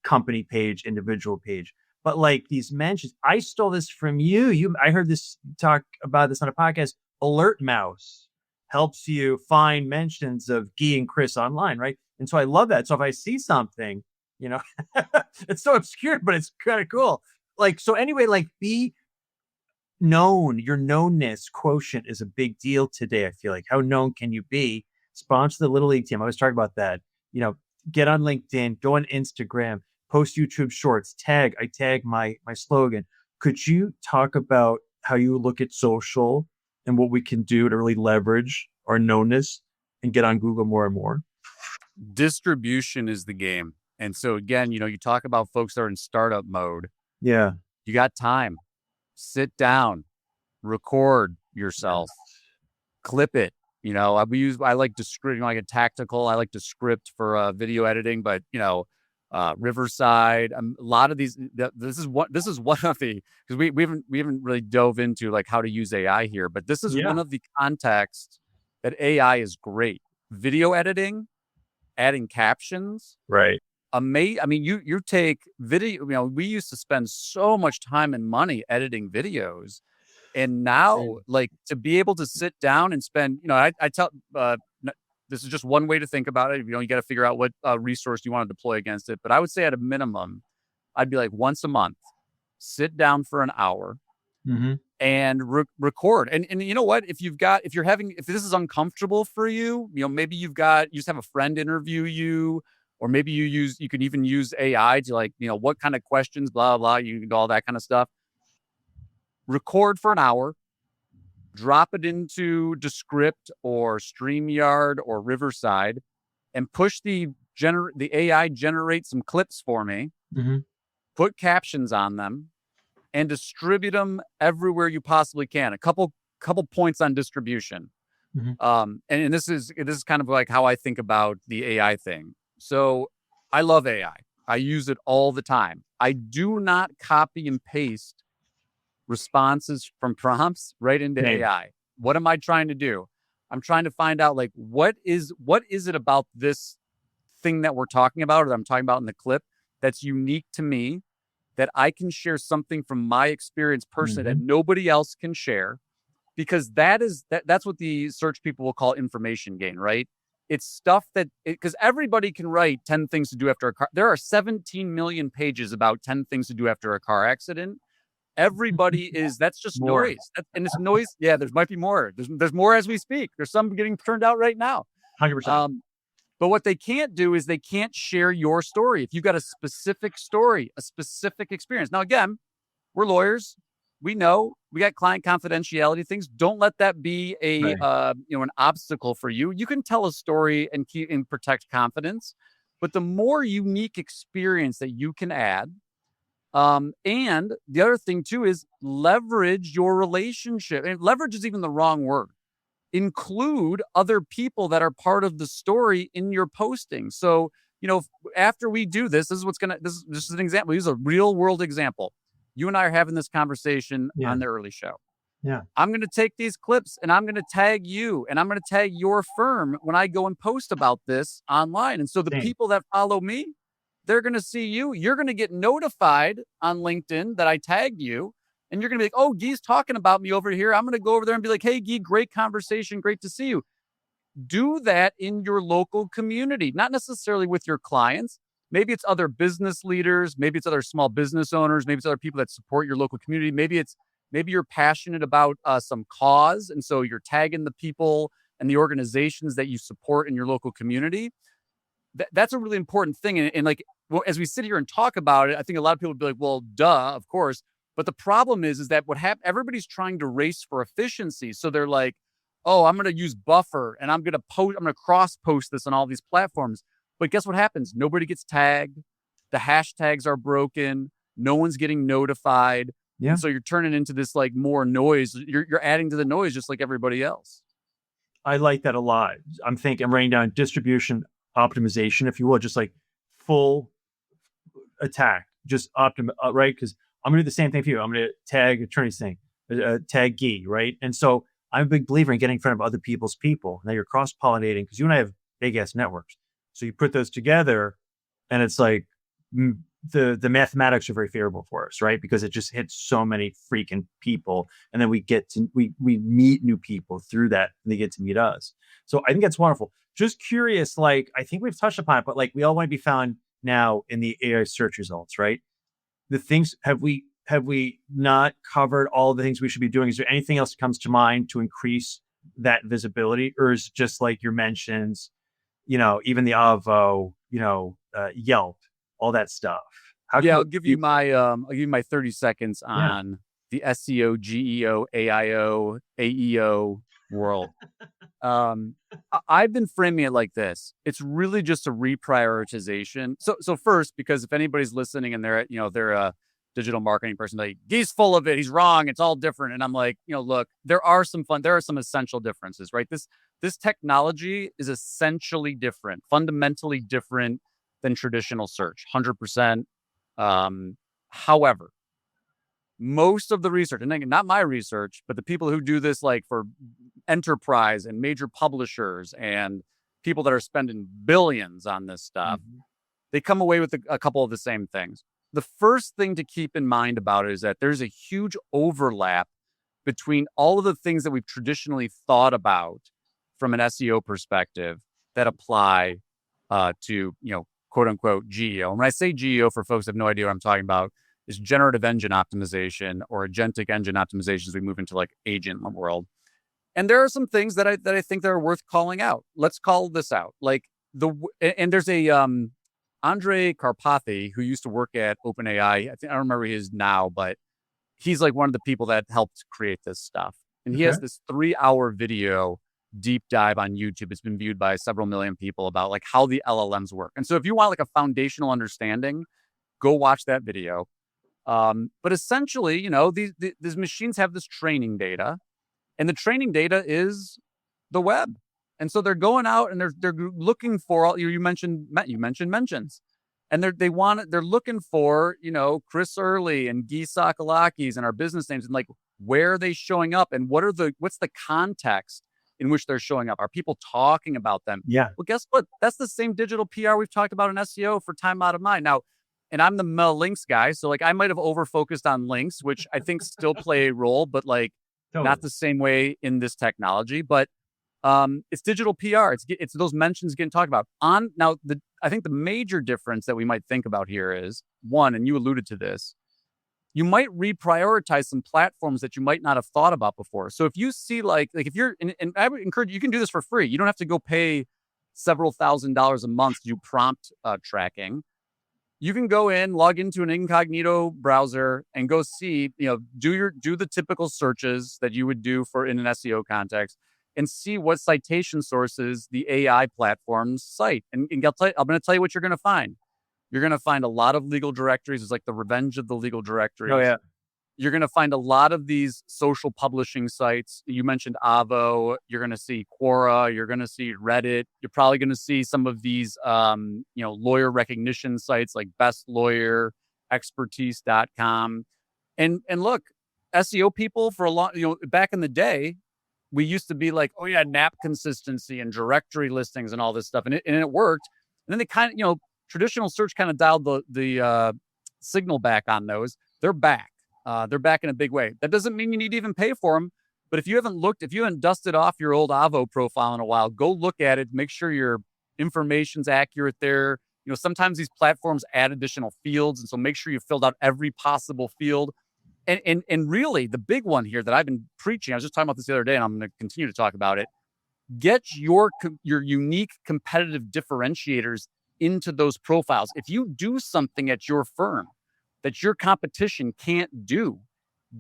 Company page, individual page. But like these mentions, I stole this from you. I heard this talk about this on a podcast. Alert Mouse helps you find mentions of Gyi and Chris online, right? And so I love that. So if I see something, it's so obscure, but it's kind of cool. Like, so anyway, like, be known. Your knownness quotient is a big deal today. I feel like, how known can you be? Sponsor the Little League team. I was talking about that. Get on LinkedIn, go on Instagram, post YouTube shorts, I tag my slogan. Could you talk about how you look at social and what we can do to really leverage our knownness and get on Google more and more? Distribution is the game. And so again, you talk about folks that are in startup mode. Yeah. You got time. Sit down, record yourself, clip it. I like to script, like a tactical. I like to script for video editing, but Riverside. A lot of these. This is one of the, because we haven't really dove into like how to use AI here, but this is one of the contexts that AI is great. Video editing, adding captions, right? I mean, you take video. We used to spend so much time and money editing videos, and now like to be able to sit down and spend. I tell. This is just one way to think about it. You got to figure out what resource you want to deploy against it. But I would say at a minimum, I'd be like once a month, sit down for an hour and record. And you know what? If this is uncomfortable for you, maybe you just have a friend interview you, or maybe you can even use AI to like, what kind of questions, blah, blah, you can do all that kind of stuff. Record for an hour. Drop it into Descript or StreamYard or Riverside, and push the AI generate some clips for me. Put captions on them, and distribute them everywhere you possibly can. A couple points on distribution. And this is kind of like how I think about the AI thing. So I love AI. I use it all the time. I do not copy and paste responses from prompts right into AI. What am I trying to do? I'm trying to find out like what is it about this thing that we're talking about, or that I'm talking about in the clip, that's unique to me, that I can share something from my experience personally that nobody else can share, because that's what the search people will call information gain, right? It's stuff because everybody can write 10 things to do after a car. There are 17 million pages about 10 things to do after a car accident. Everybody that's just noise. And it's noise. Yeah, there might be more. There's more as we speak. There's some getting turned out right now. 100%. But what they can't do is they can't share your story. If you've got a specific story, a specific experience. Now, again, we're lawyers. We know we got client confidentiality things. Don't let that be an obstacle for you. You can tell a story and keep and protect confidence, but the more unique experience that you can add. And the other thing too is leverage your relationship. And leverage is even the wrong word. Include other people that are part of the story in your posting. So, after we do this is this is an example. Use a real world example. You and I are having this conversation on the Earley Show. Yeah. I'm going to take these clips and I'm going to tag you and I'm going to tag your firm when I go and post about this online. And so the people that follow me, they're going to see you. You're going to get notified on LinkedIn that I tagged you. And you're going to be like, oh, Gyi's talking about me over here. I'm going to go over there and be like, hey, Gyi, great conversation. Great to see you. Do that in your local community, not necessarily with your clients. Maybe it's other business leaders. Maybe it's other small business owners. Maybe it's other people that support your local community. Maybe you're passionate about some cause. And so you're tagging the people and the organizations that you support in your local community. That's a really important thing. And like, as we sit here and talk about it, I think a lot of people would be like, well, duh, of course. But the problem is that everybody's trying to race for efficiency. So they're like, oh, I'm going to use buffer and I'm going to cross post this on all these platforms. But guess what happens? Nobody gets tagged. The hashtags are broken. No one's getting notified. Yeah. And so you're turning into this like more noise. You're adding to the noise just like everybody else. I like that a lot. I'm writing down distribution optimization, if you will, just like full attack, just right? Because I'm going to do the same thing for you. I'm going to tag AttorneySync, tag Gyi, right? And so I'm a big believer in getting in front of other people's people. Now you're cross-pollinating because you and I have big-ass networks. So you put those together and it's like the mathematics are very favorable for us, right? Because it just hits so many freaking people. And then we meet new people through that and they get to meet us. So I think that's wonderful. Just curious, like, I think we've touched upon it, but like we all want to be found now in the AI search results, right? The things, have we not covered all the things we should be doing? Is there anything else that comes to mind to increase that visibility? Or is it just like your mentions, even the Avvo, Yelp, all that stuff? I'll give you my 30 seconds on the SEO, GEO, AIO, AEO world. I've been framing it like this. It's really just a reprioritization. So first, because if anybody's listening and they're a digital marketing person, like, Gyi's full of it, he's wrong, it's all different. And I'm like, look, there are some essential differences, right? This technology is essentially different, fundamentally different than traditional search, 100%. However, most of the research, and again, not my research, but the people who do this, like for enterprise and major publishers and people that are spending billions on this stuff, they come away with a couple of the same things. The first thing to keep in mind about it is that there's a huge overlap between all of the things that we've traditionally thought about from an SEO perspective that apply to, quote unquote, GEO. And when I say GEO, for folks who have no idea what I'm talking about, is generative engine optimization or agentic engine optimization as we move into like agent world. And there are some things that I think that are worth calling out. Let's call this out. Like there's a Andre Karpathy who used to work at OpenAI. I don't remember who he is now, but he's like one of the people that helped create this stuff. And he has this 3-hour video deep dive on YouTube. It's been viewed by several million people about like how the LLMs work. And so if you want like a foundational understanding, go watch that video. But essentially, these machines have this training data, and the training data is the web. And so they're going out and they're looking for all. You mentioned mentions, and they're looking for Chris Earley and Gyi Tsakalakis and our business names, and like where are they showing up, and what's the context in which they're showing up? Are people talking about them? Yeah. Well, guess what? That's the same digital PR we've talked about in SEO for time out of mind now. And I'm the links guy, so like I might have over focused on links, which I think still play a role, but like not the same way in this technology. But it's digital PR. It's those mentions getting talked about. I think the major difference that we might think about here is one, and you alluded to this, you might reprioritize some platforms that you might not have thought about before. So if you see like if you're, and I would encourage you can do this for free. You don't have to go pay several $1,000s a month to do prompt tracking. You can go in, log into an incognito browser, and go see, do the typical searches that you would do in an SEO context, and see what citation sources the AI platforms cite. And I'm going to tell you what you're going to find. You're going to find a lot of legal directories. It's like the revenge of the legal directories. Oh, yeah. You're going to find a lot of these social publishing sites. You mentioned Avvo. You're going to see Quora. You're going to see Reddit. You're probably going to see some of these, lawyer recognition sites like Best Lawyer, Expertise.com. And look, SEO people for a long, back in the day, we used to be like, oh yeah, NAP consistency and directory listings and all this stuff, and it worked. And then they kind of, traditional search kind of dialed the signal back on those. They're back. They're back in a big way. That doesn't mean you need to even pay for them. But if you haven't dusted off your old Avvo profile in a while, go look at it. Make sure your information's accurate there. Sometimes these platforms add additional fields. And so make sure you filled out every possible field. And really the big one here that I've been preaching, I was just talking about this the other day, and I'm going to continue to talk about it. Get your unique competitive differentiators into those profiles. If you do something at your firm that your competition can't do,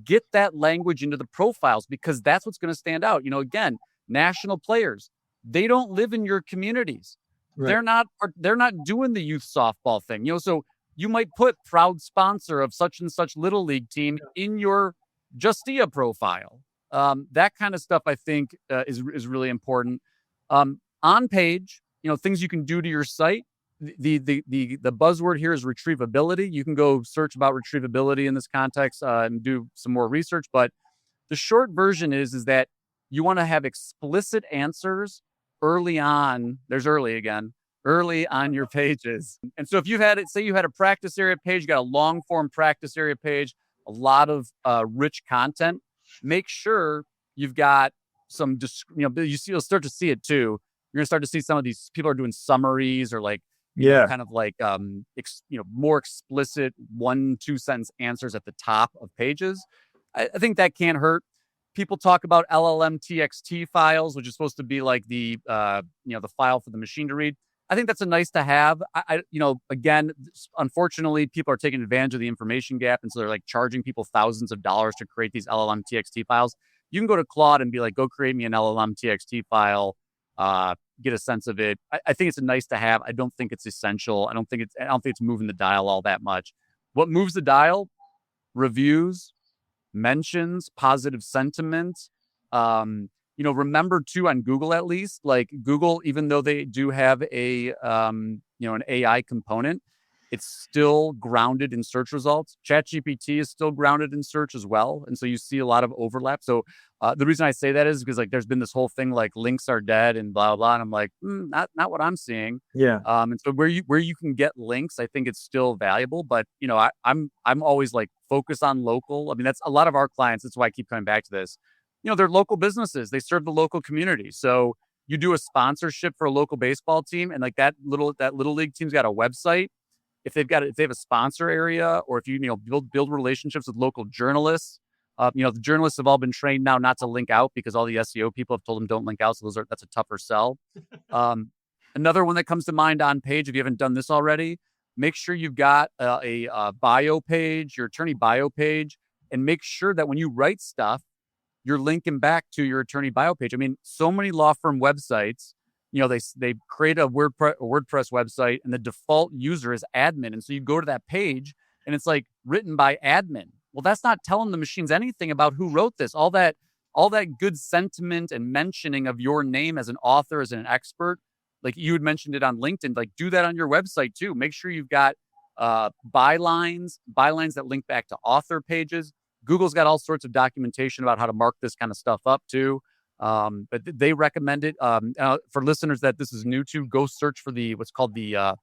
get that language into the profiles, because that's what's going to stand out. Again, national players, they don't live in your communities. Right. They're not doing the youth softball thing. So you might put proud sponsor of such and such little league team in your Justia profile. That kind of stuff I think is really important. On page, things you can do to your site. The buzzword here is retrievability. You can go search about retrievability in this context and do some more research. But the short version is that you want to have explicit answers early on. There's early again. Early on your pages. And so if you had a practice area page, you got a long form practice area page, a lot of rich content, make sure you've got some, you'll start to see it too. You're going to start to see some of these people are doing summaries or like, kind of like, more explicit 1-2 sentence answers at the top of pages. I think that can't hurt. People talk about LLM TXT files, which is supposed to be like the file for the machine to read. I think that's a nice to have. Again, unfortunately, people are taking advantage of the information gap. And so they're like charging people thousands of dollars to create these LLM TXT files. You can go to Claude and be like, go create me an LLM TXT file, get a sense of it. I think it's a nice to have. I don't think it's essential. I don't think it's moving the dial all that much. What moves the dial? Reviews, mentions, positive sentiment. Remember too, on Google, at least, like Google, even though they do have a an AI component, it's still grounded in search results. ChatGPT is still grounded in search as well. And so you see a lot of overlap. So the reason I say that is because like there's been this whole thing like links are dead and blah, blah. And I'm like, not what I'm seeing. Yeah. And so where you can get links, I think it's still valuable. But, I'm always like focus on local. I mean, that's a lot of our clients. That's why I keep coming back to this. They're local businesses. They serve the local community. So you do a sponsorship for a local baseball team, and like that little league team's got a website. If they have a sponsor area, or if you build relationships with local journalists, the journalists have all been trained now not to link out because all the SEO people have told them don't link out. So that's a tougher sell. Another one that comes to mind on page, if you haven't done this already, make sure you've got a bio page, your attorney bio page, and make sure that when you write stuff, you're linking back to your attorney bio page. I mean, so many law firm websites, they create a WordPress website and the default user is admin. And so you go to that page and it's like written by admin. Well, that's not telling the machines anything about who wrote this. All that good sentiment and mentioning of your name as an author, as an expert, like you had mentioned it on LinkedIn, like do that on your website too. Make sure you've got bylines that link back to author pages. Google's got all sorts of documentation about how to mark this kind of stuff up too. But they recommend it. For listeners that this is new to, go search for what's called the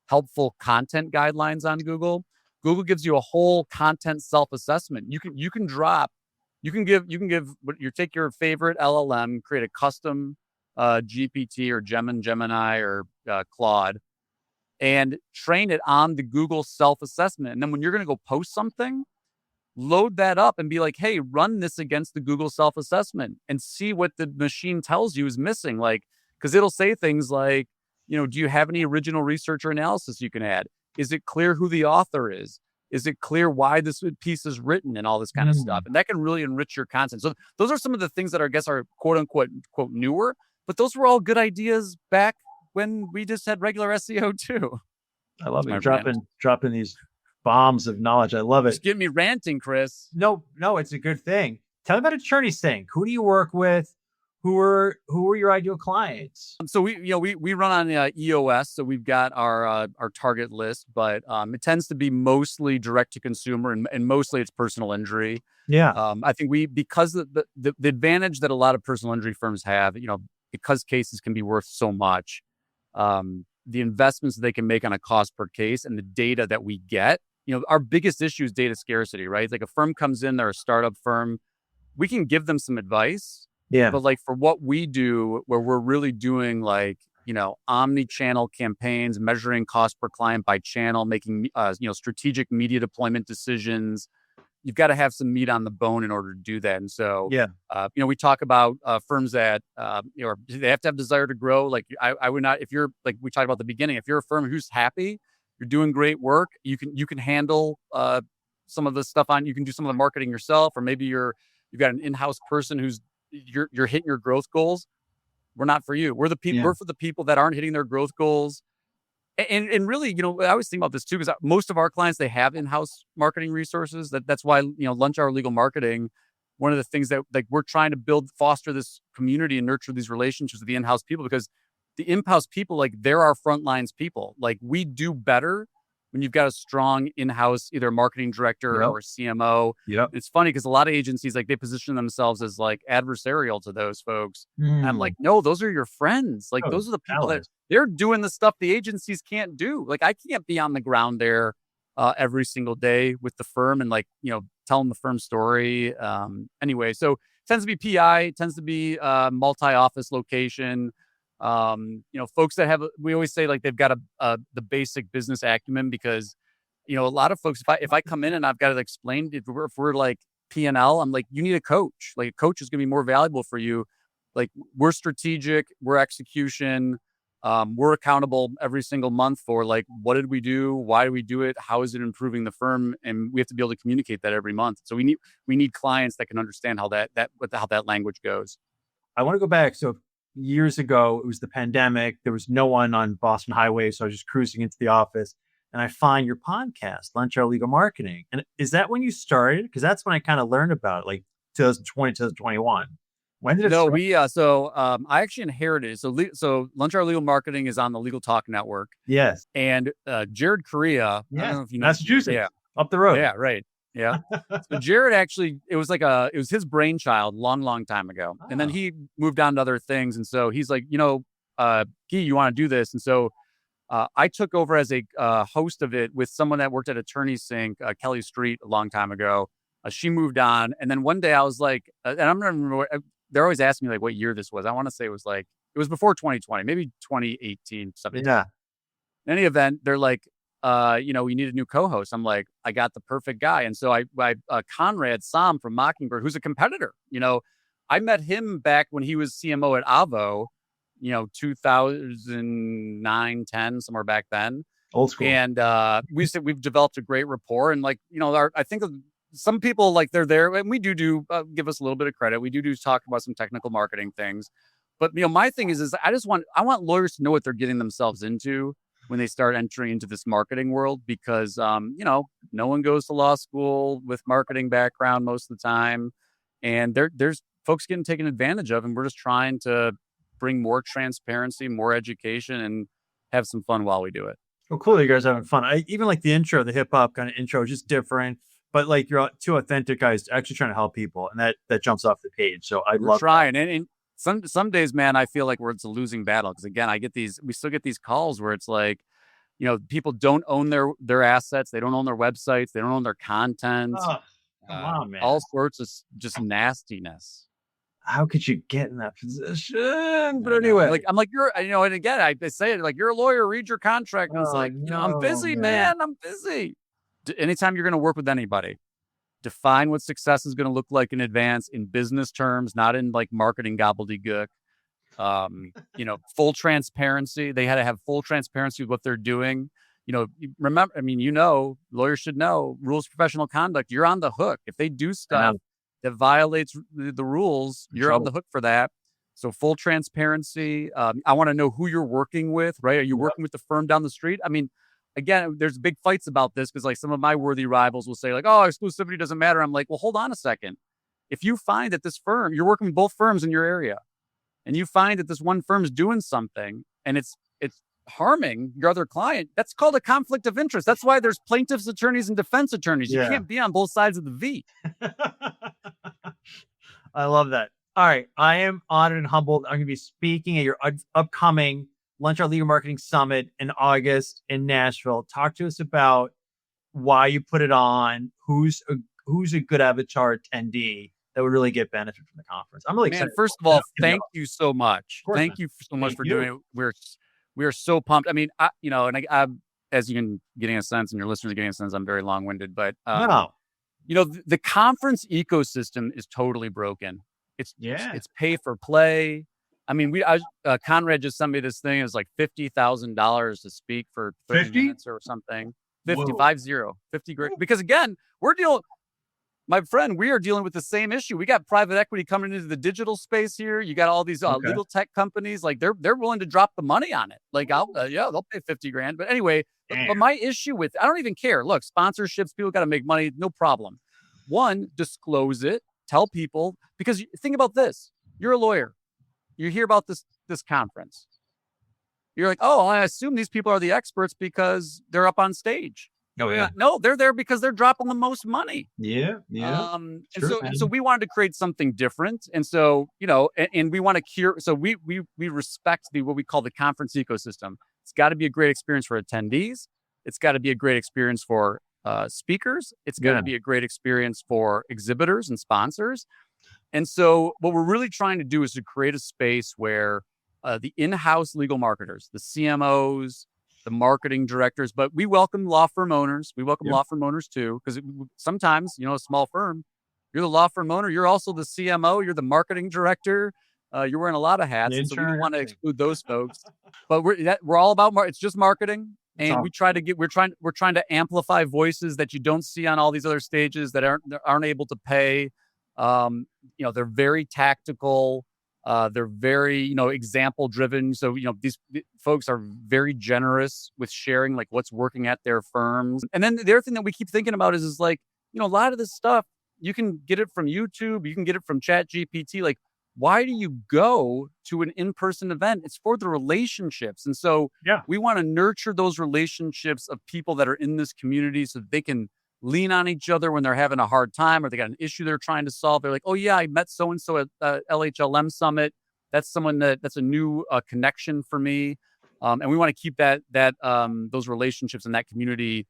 helpful content guidelines on Google. Google gives you a whole content self-assessment. You can take your favorite LLM, create a custom GPT or Gemini or Claude, and train it on the Google self-assessment. And then when you're going to go post something, load that up and be like, hey, run this against the Google self-assessment and see what the machine tells you is missing. Like, because it'll say things like, do you have any original research or analysis you can add? Is it clear who the author is? Is it clear why this piece is written and all this kind of stuff? And that can really enrich your content. So those are some of the things that I guess are quote unquote quote newer, but those were all good ideas back when we just had regular SEO too. I love it. Dropping these bombs of knowledge. I love it. Just get me ranting, Chris. No, it's a good thing. Tell me about AttorneySync. Who do you work with? Who are your ideal clients? So we run on EOS, so we've got our target list, but it tends to be mostly direct to consumer and mostly it's personal injury. Yeah. I think because the advantage that a lot of personal injury firms have, because cases can be worth so much, the investments that they can make on a cost per case and the data that we get, our biggest issue is data scarcity, right? Like a firm comes in, they're a startup firm, we can give them some advice. Yeah. But like for what we do, where we're really doing like, omni-channel campaigns, measuring cost per client by channel, making, strategic media deployment decisions, you've got to have some meat on the bone in order to do that. And so, we talk about firms that, they have to have desire to grow. Like I would not, if you're like, we talked about at the beginning, if you're a firm who's happy, you're doing great work, you can handle some of the stuff you can do some of the marketing yourself, or maybe you've got an in-house person who's, you're hitting your growth goals. We're not for you. We're the people. We're for the people that aren't hitting their growth goals. And really, I always think about this too, because most of our clients, they have in-house marketing resources. That's why, Lunch Hour Legal Marketing, one of the things that like we're trying to foster this community and nurture these relationships with the in-house people, because the in-house people, like they're our front lines people. Like we do better when you've got a strong in-house, either marketing director or CMO. Yep. It's funny because a lot of agencies, like they position themselves as like adversarial to those folks. And I'm like, no, those are your friends. Like those are the people that they're doing the stuff the agencies can't do. Like I can't be on the ground there every single day with the firm and like, telling the firm story. Anyway, so it tends to be PI, it tends to be multi-office location. Folks that we always say like they've got the basic business acumen, because a lot of folks, if I come in and I've got to explain, if we're like P&L, I'm like, you need a coach. Like a coach is going to be more valuable for you. Like we're strategic, we're execution, we're accountable every single month for like, what did we do? Why do we do it? How is it improving the firm? And we have to be able to communicate that every month. So we need clients that can understand how that language goes. I want to go back. So years ago, it was the pandemic. There was no one on Boston Highway. So I was just cruising into the office and I find your podcast, Lunch Hour Legal Marketing. And is that when you started? Because that's when I kind of learned about it, like 2020, 2021. When did it No, start? I actually inherited. So Lunch Hour Legal Marketing is on the Legal Talk Network. Yes. And Jared Correa, I Yes. don't know if you know. Massachusetts. Yeah. Up the road. Yeah, right. Yeah. So Jared actually, it was his brainchild long time ago. And then he moved on to other things. And so he's like, Gyi, you want to do this? And so I took over as a host of it with someone that worked at AttorneySync, Kelly Street, a long time ago. She moved on. And then one day I was like, and I'm not remember, they're always asking me like what year this was. I want to say it was before 2020, maybe 2018, something. Yeah. In any event, they're like, we need a new co-host. I'm like, I got the perfect guy. And so I Conrad Sam from Mockingbird, who's a competitor, I met him back when he was CMO at Avo, 2009, 10, somewhere back then. Old school. And we've developed a great rapport. And like, I think some people like they're there, and we do give us a little bit of credit. We do talk about some technical marketing things. But, my thing is I want lawyers to know what they're getting themselves into when they start entering into this marketing world, because, no one goes to law school with marketing background most of the time. And there's folks getting taken advantage of. And we're just trying to bring more transparency, more education, and have some fun while we do it. Well, clearly you guys are having fun. I even like the intro, the hip hop kind of intro is just different. But like you're two authentic guys actually trying to help people. And that jumps off the page. So We're trying. And some days, man, I feel like it's a losing battle. Because again, we still get these calls where it's like, people don't own their assets. They don't own their websites. They don't own their content. Oh, come on, man. All sorts of just nastiness. How could you get in that position? But anyway, I'm like, and again, I say it like, you're a lawyer, read your contract. And it's like, I'm busy, man. I'm busy. Anytime you're going to work with anybody, define what success is going to look like in advance in business terms, not in like marketing gobbledygook. Full transparency. They had to have full transparency with what they're doing. Remember, lawyers should know rules of professional conduct. You're on the hook. If they do stuff that violates the rules, you're on the hook for that. So full transparency. I want to know who you're working with, right? Are you working with the firm down the street? Again, there's big fights about this because like some of my worthy rivals will say like, oh, exclusivity doesn't matter. I'm like, well, hold on a second. If you find that this firm, you're working with both firms in your area, and you find that this one firm is doing something and it's harming your other client, that's called a conflict of interest. That's why there's plaintiffs' attorneys and defense attorneys. You can't be on both sides of the V. I love that. All right. I am honored and humbled. I'm going to be speaking at your upcoming Lunch Hour Legal Marketing Summit in August in Nashville. Talk to us about why you put it on, who's a good avatar attendee that would really get benefit from the conference. I'm really excited. First of all, thank you so much. Thank you so much for doing it. We are so pumped. I as you can getting a sense, and your listeners are getting a sense, I'm very long-winded, but the conference ecosystem is totally broken. It's pay for play. Conrad just sent me this thing. It's like $50,000 to speak for 30 minutes or something. 50 grand. Because again, my friend, we are dealing with the same issue. We got private equity coming into the digital space here. You got all these legal tech companies. Like they're willing to drop the money on it. Like they'll pay 50 grand. But anyway, but my issue I don't even care. Look, sponsorships, people got to make money. No problem. One, disclose it, tell people, because think about this. You're a lawyer. You hear about this conference. You're like, oh, I assume these people are the experts because they're up on stage. Oh yeah. No, they're there because they're dropping the most money. Yeah. So we wanted to create something different, and so and we want to cure. So we respect what we call the conference ecosystem. It's got to be a great experience for attendees. It's got to be a great experience for speakers. It's got to be a great experience for exhibitors and sponsors. And so what we're really trying to do is to create a space where the in-house legal marketers, the CMOs, the marketing directors, but we welcome law firm owners. We welcome law firm owners too, because sometimes, a small firm, you're the law firm owner, you're also the CMO, you're the marketing director, you're wearing a lot of hats. And so we don't want to exclude those folks, but we're all about it's just marketing. And we're trying to amplify voices that you don't see on all these other stages that aren't able to pay. They're very tactical. They're very, example driven. So, these folks are very generous with sharing like what's working at their firms. And then the other thing that we keep thinking about is like, a lot of this stuff, you can get it from YouTube, you can get it from Chat GPT. Like, why do you go to an in-person event? It's for the relationships. And so we want to nurture those relationships of people that are in this community so that they can lean on each other when they're having a hard time or they got an issue they're trying to solve. They're like, oh yeah, I met so-and-so at LHLM Summit. That's someone that's a new connection for me. And we want to keep those relationships in that community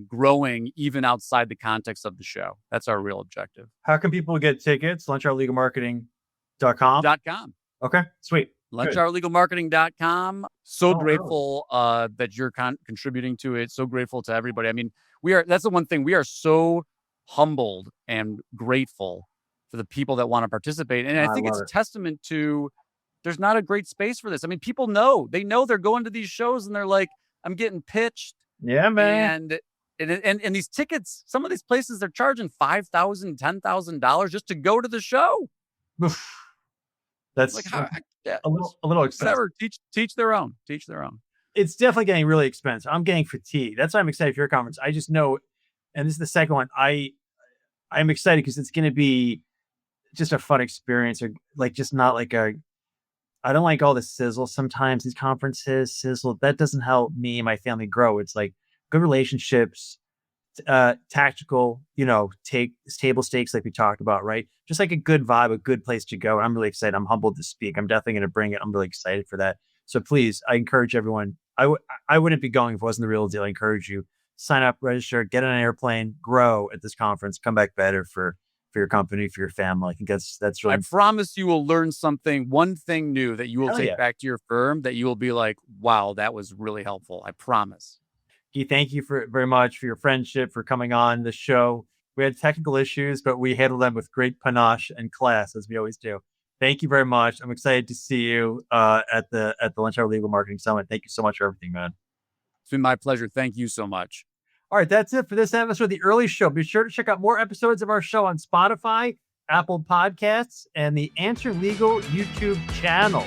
growing even outside the context of the show. That's our real objective. How can people get tickets? lunchhourlegalmarketing.com. Okay, sweet. lunchhourlegalmarketing.com. So grateful that you're contributing to it. So grateful to everybody. I mean, that's the one thing. We are so humbled and grateful for the people that want to participate. And I think it's a testament to there's not a great space for this. I mean, people know. They know they're going to these shows and they're like, I'm getting pitched. Yeah, man. And these tickets, some of these places, they're charging $5,000, $10,000 just to go to the show. That's like a little expensive. Whatever. Teach their own. It's definitely getting really expensive. I'm getting fatigued. That's why I'm excited for your conference. I just know, and this is the second one. I'm excited because it's going to be just a fun experience, or like just not like I don't like all the sizzle. Sometimes these conferences sizzle. That doesn't help me and my family grow. It's like good relationships, tactical, table stakes like we talked about, right? Just like a good vibe, a good place to go. I'm really excited. I'm humbled to speak. I'm definitely going to bring it. I'm really excited for that. So please, I encourage everyone. I wouldn't be going if it wasn't the real deal. I encourage you, sign up, register, get on an airplane, grow at this conference, come back better for your company, for your family. I think that's really. I promise you will learn something, one thing new that you will take back to your firm that you will be like, wow, that was really helpful. I promise. Gyi, thank you very much for your friendship, for coming on the show. We had technical issues, but we handled them with great panache and class, as we always do. Thank you very much. I'm excited to see you at the Lunch Hour Legal Marketing Summit. Thank you so much for everything, man. It's been my pleasure. Thank you so much. All right, that's it for this episode of The Earley Show. Be sure to check out more episodes of our show on Spotify, Apple Podcasts, and the Answer Legal YouTube channel.